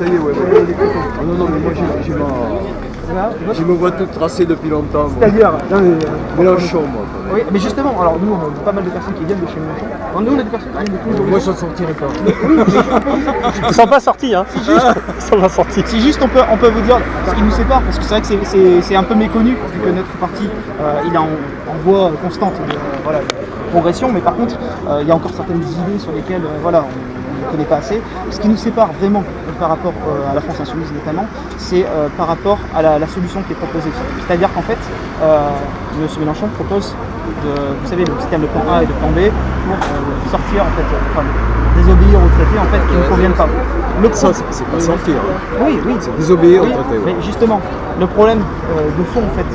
ça y est, ouais. Ah non, mais moi j'ai ma voie toute tracée depuis longtemps. C'est-à-dire Mélenchon, moi. Oui, mais justement, alors nous, on a pas mal de personnes qui viennent de chez Mélenchon. Alors, nous, on a des personnes qui viennent de tous les Moi, je n'en sortirai pas. Ils sont pas sortis, hein. Ils sont pas sortis. Si juste on peut vous dire ce qui nous sépare, parce que c'est vrai que c'est un peu méconnu, vu que notre parti il est en voie constante de progression, mais par contre il y a encore certaines idées sur lesquelles voilà, on ne connaît pas assez. Ce qui nous sépare vraiment par rapport à la France Insoumise notamment, c'est par rapport à la solution qui est proposée. C'est-à-dire qu'en fait, M. Mélenchon propose vous savez, le système de plan A et de plan B pour sortir en fait, désobéir aux traités en fait qui ne conviennent pas. Ça, c'est pas sortir. Oui, c'est désobéir aux traités. Mais justement, le problème de fond en fait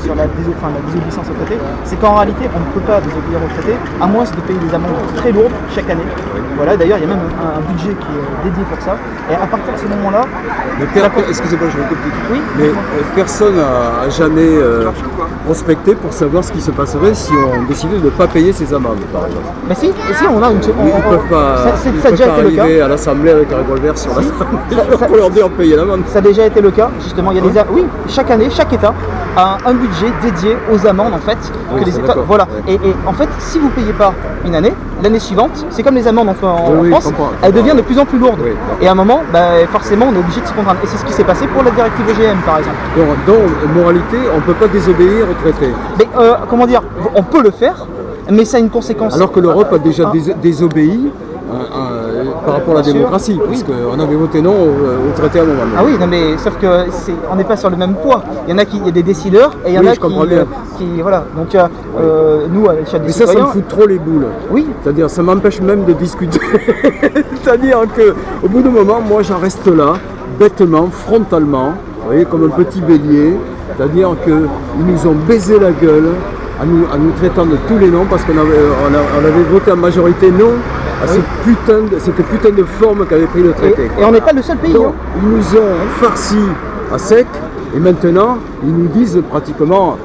sur la désobéissance aux traités, c'est qu'en réalité, on ne peut pas désobéir aux traités à moins de payer des amendes très lourdes chaque année. Voilà, d'ailleurs, il y a même un budget qui est dédié pour ça. Et à partir de ce moment-là, excusez-moi, je vais compliquer. Oui. Mais personne n'a jamais prospecté pour savoir ce qui se passerait si on décidait de ne pas payer ces amendes, par exemple. Mais si, on a une. Ils ne peuvent pas arriver à l'Assemblée avec un revolver sur la pour leur dire payer l'amende. Ça a déjà été le cas, justement. Il y a oui, chaque année, chaque État a un budget dédié aux amendes en fait. Que les États, voilà. Ouais. Et en fait, si vous ne payez pas une année, l'année suivante, c'est comme les amendes en France, elles deviennent de plus en plus lourdes. Oui, et à un moment, forcément, on est obligé de s'y contraindre. Et c'est ce qui s'est passé pour la directive OGM, par exemple. Donc, en moralité, on ne peut pas désobéir au traité. Mais comment dire, on peut le faire, mais ça a une conséquence. Alors que l'Europe a déjà désobéi par rapport à la démocratie, puisqu'on avait voté non au traité à un moment. Ah oui, non, mais sauf que on n'est pas sur le même poids. Il y a des décideurs et il y en a qui voilà. Donc nous, à l'échelle des citoyens... ça me fout trop les boules. Oui. C'est-à-dire, ça m'empêche même de discuter. C'est-à-dire qu'au bout d'un moment, moi, j'en reste là, bêtement, frontalement, vous voyez, comme un petit bélier. C'est-à-dire qu'ils nous ont baisé la gueule en nous traitant de tous les noms parce qu'on avait voté en majorité non à cette putain de forme qu'avait pris le traité. Et on n'est pas le seul pays. Donc, ils nous ont farci à sec et maintenant ils nous disent pratiquement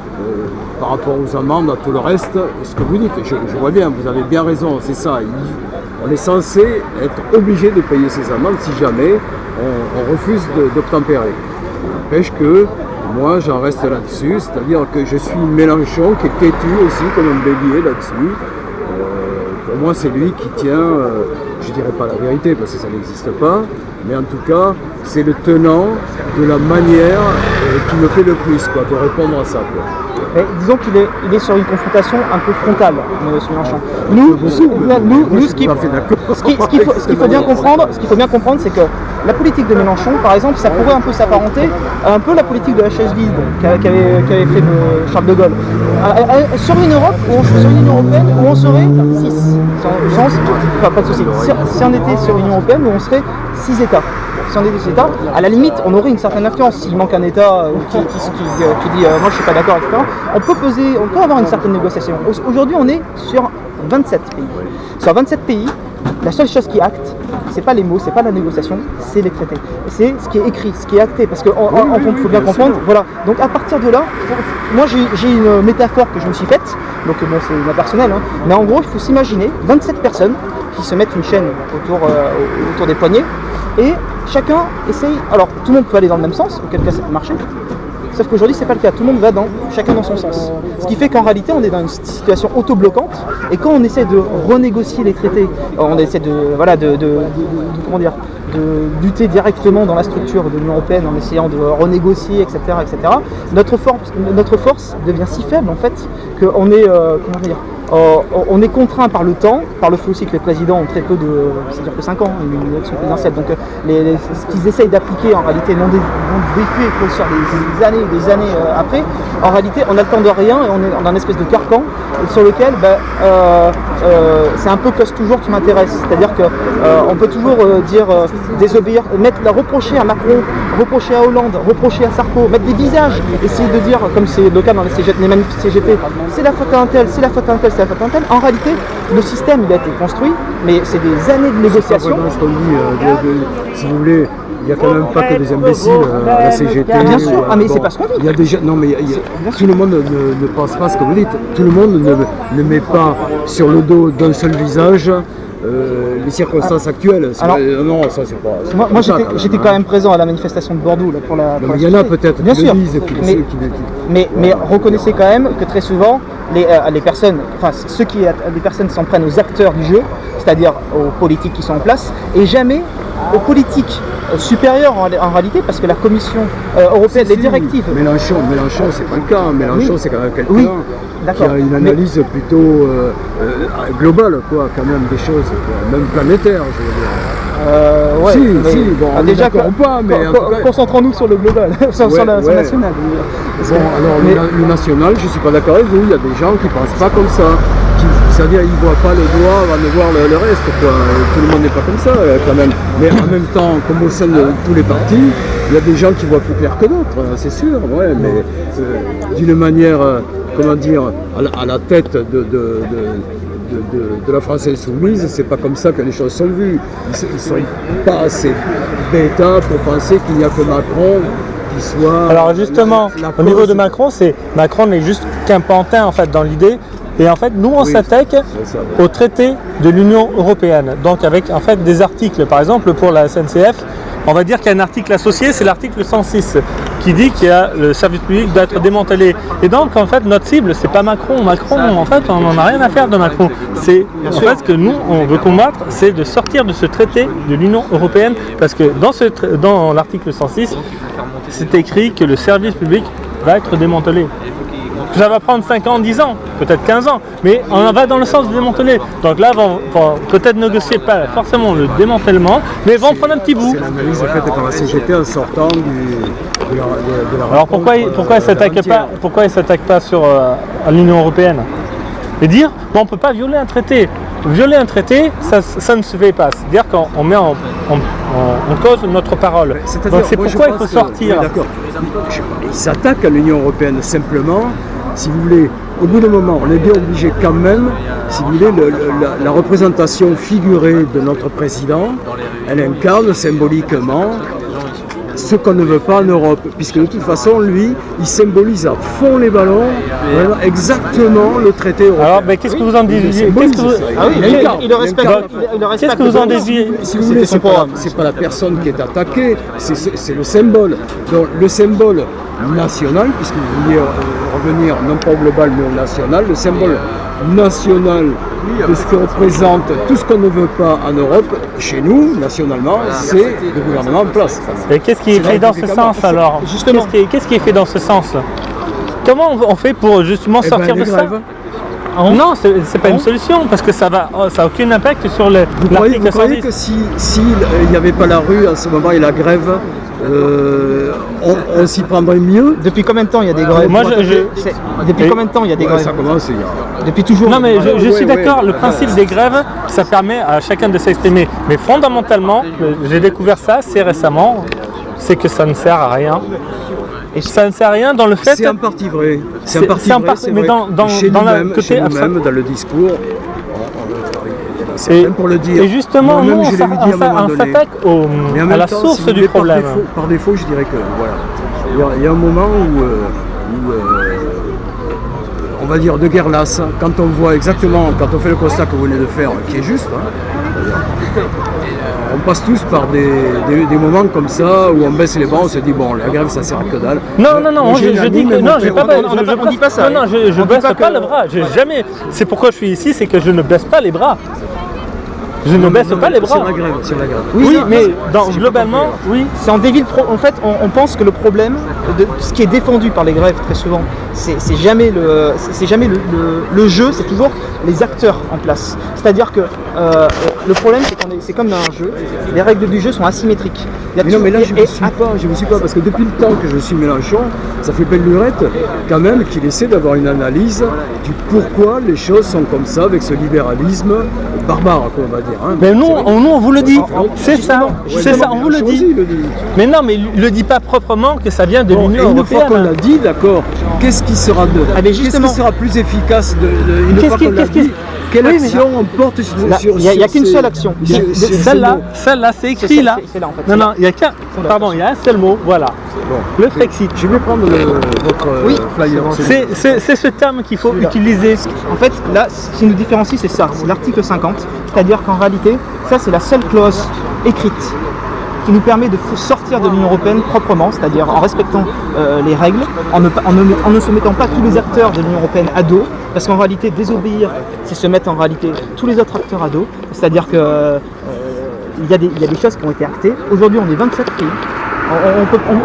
par rapport aux amendes, à tout le reste, ce que vous dites. Je vois bien, vous avez bien raison, c'est ça. On est censé être obligé de payer ces amendes si jamais on refuse d'obtempérer. N'empêche que moi j'en reste là-dessus, c'est-à-dire que je suis Mélenchon qui est têtu aussi comme un bélier là-dessus. Pour moi c'est lui qui tient, je dirais pas la vérité parce que ça n'existe pas, mais en tout cas c'est le tenant de la manière qui me plaît le plus de répondre à ça. Mais disons qu'il est sur une confrontation un peu frontale, M. Mélenchon. Nous, ce qu'il faut bien comprendre, c'est que la politique de Mélenchon, par exemple, ça pourrait un peu s'apparenter à un peu la politique de la chaise vide qu'avait fait Charles de Gaulle. Sur une Europe, sur une Union européenne, où on serait 6. Pas de souci. Si on était sur une Union européenne, où on serait 6 États. Si on est des États, à la limite, on aurait une certaine influence. S'il manque un État qui dit moi je suis pas d'accord, etc., on peut avoir une certaine négociation. Aujourd'hui, on est sur 27 pays. Sur 27 pays, la seule chose qui acte, c'est pas les mots, c'est pas la négociation, c'est les traités. C'est ce qui est écrit, ce qui est acté, parce qu'il faut bien comprendre. Voilà. Donc à partir de là, moi j'ai une métaphore que je me suis faite, donc bon c'est ma personnelle, hein, mais en gros il faut s'imaginer 27 personnes qui se mettent une chaîne autour des poignets, et chacun essaye. Alors tout le monde peut aller dans le même sens, auquel cas ça peut marcher. Sauf qu'aujourd'hui, c'est pas le cas. Tout le monde va chacun dans son sens. Ce qui fait qu'en réalité, on est dans une situation auto-bloquante. Et quand on essaie de renégocier les traités, on essaie de lutter directement dans la structure de l'Union européenne en essayant de renégocier, etc., etc. Notre force devient si faible en fait qu'on est, on est contraint par le temps, par le fait aussi que les présidents ont très peu c'est-à-dire que 5 ans, une élection présidentielle. Donc ce qu'ils essayent d'appliquer en réalité n'ont d'effet que sur des années après. En réalité, on a le temps de rien et on est dans une espèce de carcan sur lequel c'est un peu cause toujours qui m'intéresse. C'est-à-dire qu'on peut toujours dire désobéir, reprocher à Macron, reprocher à Hollande, reprocher à Sarko, mettre des visages, essayer de dire, comme c'est le cas dans les manifs CGT, c'est la faute à un tel, c'est la faute à un tel, c'est la faute à un tel. En réalité, le système il a été construit, mais c'est des années de négociation. Ce qu'on dit, si vous voulez, il n'y a quand même pas que des imbéciles à la CGT. Bien sûr, mais c'est pas ce qu'on dit. Il y a déjà, non, mais tout le monde ne pense pas ce que vous dites. Tout le monde ne met pas sur le dos d'un seul visage les circonstances actuelles. Alors, non, ça c'est pas. Moi j'étais quand même présent à la manifestation de Bordeaux là, pour la. Il y en a peut-être bien sûr. Mais Voilà. reconnaissez quand même que très souvent les personnes, enfin les personnes s'en prennent aux acteurs du jeu, c'est-à-dire aux politiques qui sont en place, et jamais aux politiques supérieures en réalité, parce que la Commission européenne, les directives. Mélenchon, c'est pas le cas. Mélenchon, c'est quand même quelqu'un qui a une analyse plutôt globale, quoi, quand même des choses, quoi, même planétaire, je veux dire. Ouais, bon, déjà ou pas, mais concentrons-nous sur le global, sur le national. Bon, alors le national, je suis pas d'accord avec vous. Il y a des gens qui pensent pas comme ça. C'est-à-dire ils ne voient pas le doigt avant de voir le reste, quoi. Tout le monde n'est pas comme ça quand même. Mais en même temps, comme au sein de tous les partis, il y a des gens qui voient plus clair que d'autres, c'est sûr, ouais, mais d'une manière, comment dire, à la tête de la France insoumise, c'est pas comme ça que les choses sont vues. Ils sont pas assez bêtas pour penser qu'il n'y a que Macron qui soit. Alors justement, au niveau de Macron, Macron n'est juste qu'un pantin en fait dans l'idée. Et en fait, nous, on s'attaque au traité de l'Union européenne. Donc avec en fait des articles, par exemple pour la SNCF, on va dire qu'il y a un article associé, c'est l'article 106, qui dit qu'il y a le service public doit être démantelé. Et donc en fait, notre cible, c'est pas Macron. Macron, en fait, on n'en a rien à faire de Macron. C'est en fait ce que nous, on veut combattre, c'est de sortir de ce traité de l'Union européenne, parce que dans l'article 106, c'est écrit que le service public va être démantelé. Ça va prendre 5 ans, 10 ans, peut-être 15 ans, mais on va dans le sens de démanteler. Donc là, vont peut-être négocier pas forcément le démantèlement, mais vont prendre un petit bout. C'est l'analyse faite par la CGT en sortant de la Alors pourquoi ils s'attaquent pas sur à l'Union européenne? Et dire, bon, on ne peut pas violer un traité. Violer un traité, ça ne se fait pas. C'est-à-dire qu'on met en cause notre parole. Donc c'est pourquoi il faut sortir. Oui, d'accord. Ils s'attaquent à l'Union européenne simplement. Si vous voulez, au bout d'un moment, on est bien obligé quand même, si vous voulez, la représentation figurée de notre président, elle incarne symboliquement ce qu'on ne veut pas en Europe, puisque de toute façon, lui, il symbolise à fond les ballons, vraiment exactement le traité européen. Alors, mais qu'est-ce que vous en disiez? Il le respecte. Qu'est-ce que vous en disiez? Si vous voulez, c'est pas la personne qui est attaquée, c'est le symbole. Donc le symbole national, puisque vous vouliez revenir non pas au global mais au national, le symbole national de ce que représente tout ce qu'on ne veut pas en Europe, chez nous, nationalement, c'est le gouvernement en place. Et qu'est-ce qui est fait dans ce sens alors? Justement, qu'est-ce qui est fait dans ce sens? Comment on fait pour justement sortir de ça? Non, c'est pas une solution parce que ça n'a aucun impact sur le. Vous croyez que s'il n'y avait pas la rue en ce moment et la grève, on s'y prendrait mieux? Depuis combien de temps il y a des grèves? Depuis combien de temps il y a des grèves? Ça commence depuis toujours. Non mais je suis d'accord, le principe des grèves, ça permet à chacun de s'exprimer. Mais fondamentalement, j'ai découvert ça assez récemment, c'est que ça ne sert à rien. Et ça ne sert à rien dans le fait. C'est en partie vrai. C'est mais dans le côté même dans le discours. C'est même pour le dire. Et justement, nous, on s'attaque à la source du problème. Par défaut, je dirais que voilà. Il y a un moment où on va dire de guerre lasse, quand on voit exactement, quand on fait le constat que vous venez de faire, qui est juste, on passe tous par des moments comme ça où on baisse les bras, on se dit bon, la grève ça sert à que dalle. Non, je dis que non, on dit pas ça. Non, je baisse pas les bras. Jamais. C'est pourquoi je suis ici, c'est que je ne baisse pas les bras. Je ne baisse pas les bras. Sur la grève. Oui, mais globalement, oui. C'est en dévie. En fait, on pense que le problème de ce qui est défendu par les grèves très souvent, c'est jamais le jeu, c'est toujours les acteurs en place. C'est-à-dire que le problème, c'est comme dans un jeu, les règles du jeu sont asymétriques. Mais là, je ne me suis pas, parce que depuis le temps que je suis Mélenchon, ça fait belle lurette quand même qu'il essaie d'avoir une analyse du pourquoi les choses sont comme ça, avec ce libéralisme barbare, on va dire. Mais nous, on vous le dit, c'est ça, on vous le dit. Mais non, mais il le dit pas proprement que ça vient de l'Union européenne. Une fois qu'on l'a dit, d'accord, qu'est-ce qui sera plus efficace une fois qu'on l'a dit? quelle Oui, mais action on porte sur il n'y a qu'une seule action. Celle-là, c'est écrit là. C'est là en fait. Non, non, il y a qu'un. Pardon, il y a un seul mot, voilà. Bon. Le Frexit. Je vais prendre votre flyer. C'est ce terme qu'il faut utiliser. En fait, là, ce qui nous différencie, c'est ça, c'est l'article 50. C'est-à-dire qu'en réalité, ça, c'est la seule clause écrite qui nous permet de sortir de l'Union Européenne proprement, c'est-à-dire en respectant les règles, en ne se mettant pas tous les acteurs de l'Union Européenne à dos, parce qu'en réalité, désobéir, c'est se mettre en réalité tous les autres acteurs à dos, c'est-à-dire que il y a des choses qui ont été actées. Aujourd'hui, on est 27 pays.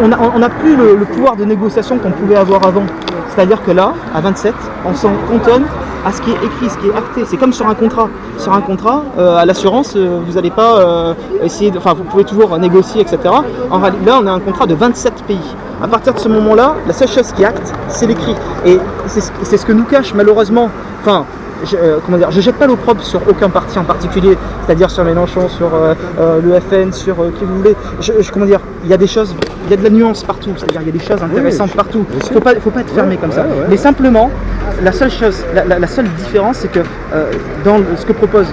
On n'a plus le pouvoir de négociation qu'on pouvait avoir avant. C'est-à-dire que là, à 27, on s'en cantonne à ce qui est écrit, ce qui est acté. C'est comme sur un contrat. Sur un contrat, à l'assurance, vous n'allez pas essayer de... Enfin, vous pouvez toujours négocier, etc. En réalité, là, on a un contrat de 27 pays. À partir de ce moment-là, la seule chose qui acte, c'est l'écrit. Et c'est ce que nous cache malheureusement... Enfin, je jette pas l'opprobre sur aucun parti en particulier, c'est-à-dire sur Mélenchon, sur le FN, sur qui vous voulez. Comment dire, il y a des choses, il y a de la nuance partout, c'est-à-dire il y a des choses intéressantes partout. Faut pas être fermé comme ça. Mais simplement, la seule chose, la seule différence, c'est que dans ce que propose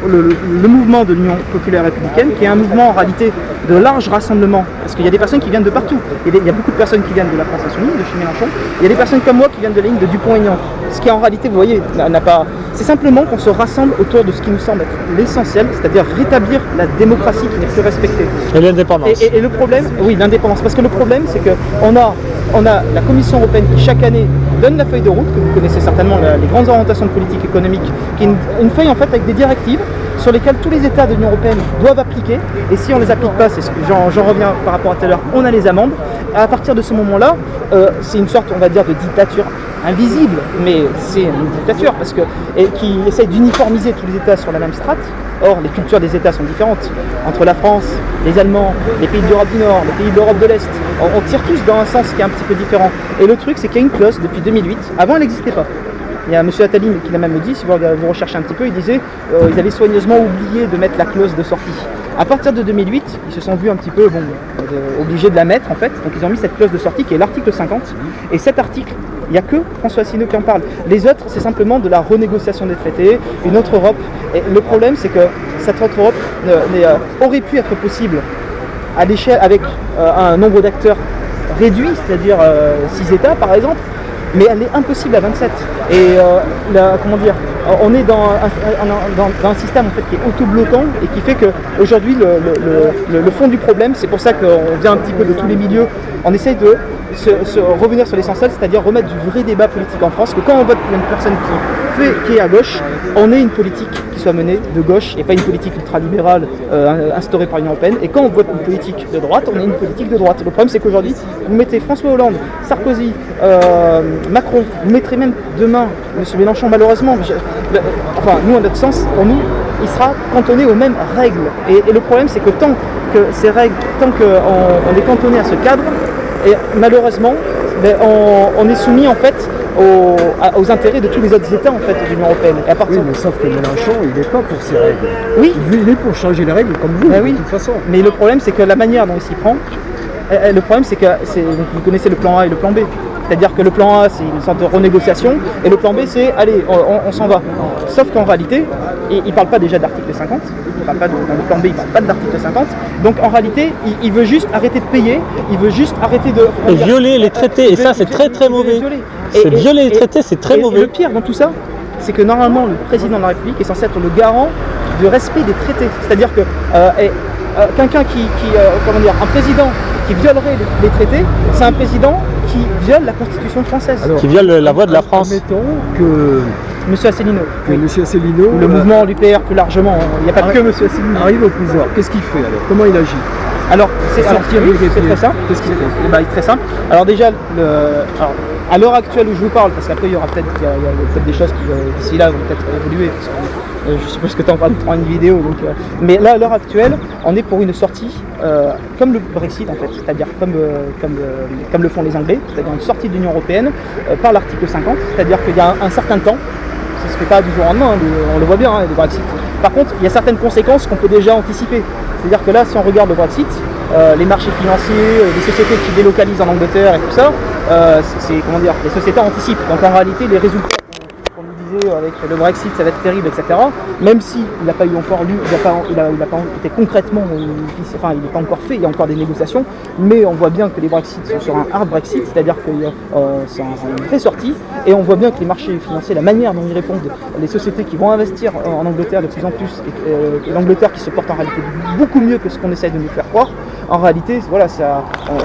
le mouvement de l'Union populaire républicaine, qui est un mouvement en réalité de large rassemblement, parce qu'il y a des personnes qui viennent de partout. Il y a beaucoup de personnes qui viennent de la France Insoumise, de chez Mélenchon. Il y a des personnes comme moi qui viennent de la ligne de Dupont-Aignan. Ce qui en réalité, vous voyez, n'a pas. C'est simplement qu'on se rassemble autour de ce qui nous semble être l'essentiel, c'est-à-dire rétablir la démocratie qui n'est plus respectée. Et l'indépendance. Et le problème, oui, l'indépendance. Parce que le problème, c'est qu'on a la Commission européenne qui chaque année donne la feuille de route, que vous connaissez certainement, les grandes orientations de politique économique, qui est une feuille en fait avec des directives sur lesquelles tous les États de l'Union européenne doivent appliquer. Et si on ne les applique pas, c'est ce que j'en reviens par rapport à tout à l'heure, on a les amendes. À partir de ce moment-là, c'est une sorte, on va dire, de dictature invisible, mais c'est une dictature qui essaye d'uniformiser tous les États sur la même strate. Or, les cultures des États sont différentes. Entre la France, les Allemands, les pays de l'Europe du Nord, les pays de l'Europe de l'Est, on tire tous dans un sens qui est un petit peu différent. Et le truc, c'est qu'il y a une clause depuis 2008. Avant, elle n'existait pas. Il y a M. Attali qui l'a même dit, si vous recherchez un petit peu, il disait ils avaient soigneusement oublié de mettre la clause de sortie. À partir de 2008, ils se sont vus un petit peu obligés de la mettre en fait, donc ils ont mis cette clause de sortie qui est l'article 50. Et cet article, il n'y a que François Asselineau qui en parle. Les autres, c'est simplement de la renégociation des traités, une autre Europe. Et le problème, c'est que cette autre Europe aurait pu être possible à l'échelle avec un nombre d'acteurs réduit, c'est-à-dire 6 États par exemple, mais elle est impossible à 27. Et comment dire, on est dans un système en fait qui est auto-bloquant et qui fait qu'aujourd'hui le fond du problème, c'est pour ça qu'on vient un petit peu de tous les milieux, on essaye de se revenir sur l'essentiel, c'est-à-dire remettre du vrai débat politique en France, que quand on vote pour une personne qui est à gauche, on ait une politique qui soit menée de gauche et pas une politique ultralibérale instaurée par l'Union européenne. Et quand on vote une politique de droite, on ait une politique de droite. Le problème, c'est qu'aujourd'hui, vous mettez François Hollande, Sarkozy, Macron, vous mettrez même demain M. Mélenchon, malheureusement. Enfin, nous, à notre sens, pour nous, il sera cantonné aux mêmes règles. Et le problème, c'est que tant que ces règles, tant qu'on est cantonné à ce cadre, et malheureusement, on est soumis en fait aux intérêts de tous les autres États en fait de l'Union européenne. Et à partir... Oui, mais sauf que Mélenchon, il n'est pas pour ces règles. Oui. Il est pour changer les règles comme vous, de toute façon. Mais le problème, c'est que la manière dont il s'y prend, le problème, c'est que vous connaissez le plan A et le plan B. C'est-à-dire que le plan A, c'est une sorte de renégociation, et le plan B, c'est allez, on s'en va. Sauf qu'en réalité, il ne parle pas déjà d'article 50, dans le plan B, il ne parle pas de l'article 50. Donc en réalité, il veut juste arrêter de payer, il veut juste arrêter de... Et violer les traités, et ça c'est très très mauvais. Violer les traités, c'est très mauvais. Et le pire dans tout ça, c'est que normalement, le président de la République est censé être le garant du respect des traités. C'est-à-dire que quelqu'un un président qui violerait les traités, c'est un président qui viole la Constitution française. Alors, qui viole la voix de la France. Admettons que M. Asselineau. M. Asselineau... Le mouvement l'UPR plus largement, il n'y a pas que M. Asselineau. Arrive au pouvoir, qu'est-ce qu'il fait alors? Comment il agit? Alors, c'est très simple. Qu'est-ce qu'il fait? Il est très simple. Alors déjà, à l'heure actuelle où je vous parle, parce qu'après il y aura peut-être des choses qui d'ici là vont peut-être évoluer, parce que je suppose que tu en parles dans une vidéo. Mais là, à l'heure actuelle, on est pour une sortie comme le Brexit en fait, c'est-à-dire comme le font les Anglais, c'est-à-dire une sortie de l'Union européenne par l'article 50, c'est-à-dire qu'il y a un certain temps. Ça ne se fait pas du jour au lendemain, on le voit bien, le Brexit. Par contre, il y a certaines conséquences qu'on peut déjà anticiper. C'est-à-dire que là, si on regarde le Brexit, les marchés financiers, les sociétés qui délocalisent en Angleterre et tout ça, les sociétés anticipent. Donc en réalité, les résultats qu'on nous disait disait avec le Brexit ça va être terrible, etc. Même si il n'a pas eu encore lu, il a pas été concrètement, enfin il n'est pas encore fait, il y a encore des négociations, mais on voit bien que les Brexit sont sur un hard Brexit, c'est-à-dire que c'est une vraie sortie, et on voit bien que les marchés financiers, la manière dont ils répondent, les sociétés qui vont investir en Angleterre de plus en plus, et l'Angleterre qui se porte en réalité beaucoup mieux que ce qu'on essaye de nous faire croire, en réalité, voilà,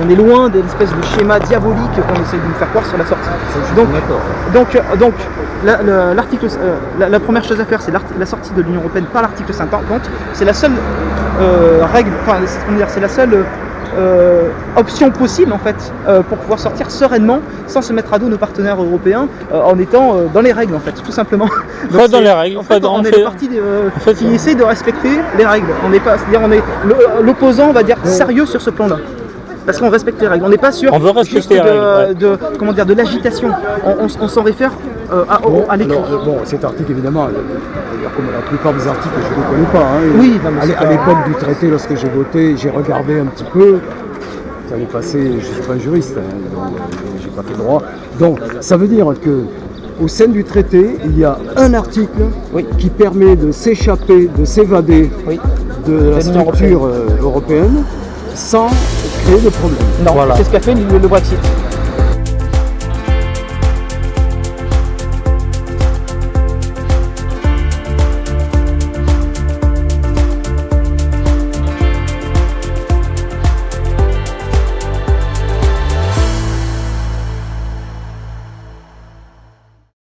on est loin de l'espèce de schéma diabolique qu'on essaye de nous faire croire sur la sortie. Donc la première chose à faire, c'est la sortie de l'Union Européenne par l'article 50. C'est la seule règle, enfin, c'est la seule option possible en fait pour pouvoir sortir sereinement sans se mettre à dos nos partenaires européens en étant dans les règles en fait, tout simplement. Donc, pas dans les règles. En fait, on est le parti qui essaie de respecter les règles. On n'est pas, c'est-à-dire on est l'opposant, on va dire, sérieux sur ce plan-là. Parce qu'on respecte les règles. On n'est pas sûr on veut respecter les règles, de l'agitation. On s'en réfère à l'écrit. Bon, cet article, évidemment, comme la plupart des articles, je ne les connais pas. Hein, oui, à l'époque du traité, lorsque j'ai voté, j'ai regardé un petit peu. Ça allait passer, je ne suis pas un juriste, hein, donc j'ai pas fait droit. Donc, ça veut dire que au sein du traité, il y a un article qui permet de s'échapper, de s'évader de la structure européenne sans créer de problème. Non, c'est ce qu'a fait le Brexit.